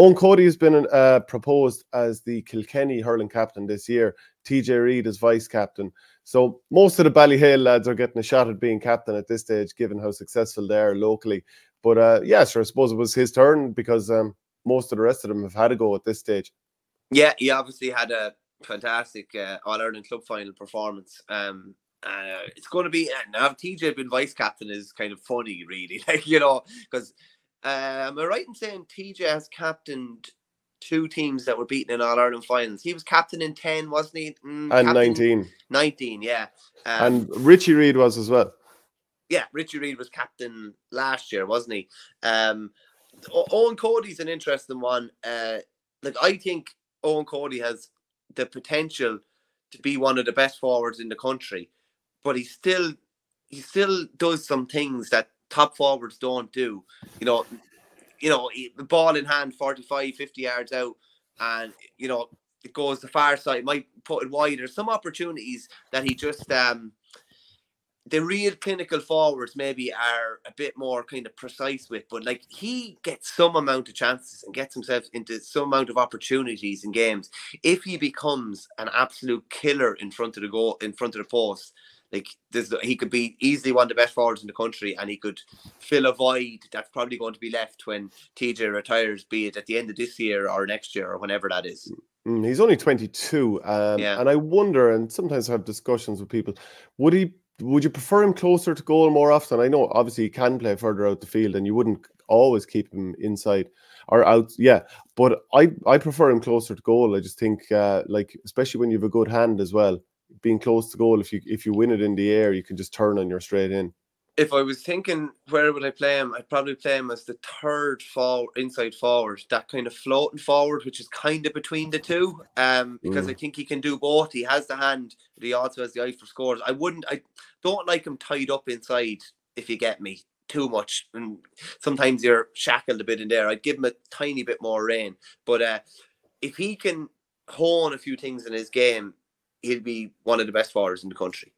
Eoin Cody has been proposed as the Kilkenny hurling captain this year. TJ Reid is vice captain. So most of the Ballyhale lads are getting a shot at being captain at this stage, given how successful they are locally. But yeah, sure, I suppose it was his turn because most of the rest of them have had a go at this stage. Yeah, he obviously had a fantastic All-Ireland club final performance. It's going to be, now TJ being vice captain is kind of funny, really, like, you know, because am I right in saying TJ has captained 2 teams that were beaten in All-Ireland finals? He was captain in 10, wasn't he? And 19. 19, yeah. And Richie Reid was as well. Yeah, Richie Reid was captain last year, wasn't he? Eoin Cody's an interesting one. Like, I think Eoin Cody has the potential to be one of the best forwards in the country, but he still does some things that top forwards don't do. You know, the ball in hand, 45, 50 yards out, and, you know, it goes the far side, might put it wide. There's some opportunities that he just, the real clinical forwards maybe are a bit more kind of precise with, but like, he gets some amount of chances and gets himself into some amount of opportunities in games. If he becomes an absolute killer in front of the goal, in front of the post, like, he could be easily one of the best forwards in the country, and he could fill a void that's probably going to be left when TJ retires, be it at the end of this year or next year or whenever that is. He's only 22, Yeah. and I wonder, and sometimes I have discussions with people, would you prefer him closer to goal more often? I know obviously he can play further out the field, and you wouldn't always keep him inside or out. Yeah, but I prefer him closer to goal. I just think, like, especially when you have a good hand as well, being close to goal, if you win it in the air, you can just turn and you're straight in. If I was thinking where would I play him, I'd probably play him as the third inside forward, that kind of floating forward, which is kind of between the two. Because I think he can do both. He has the hand, but he also has the eye for scores. I don't like him tied up inside, if you get me, too much. And sometimes you're shackled a bit in there. I'd give him a tiny bit more rein. But if he can hone a few things in his game, he'll be one of the best forwards in the country.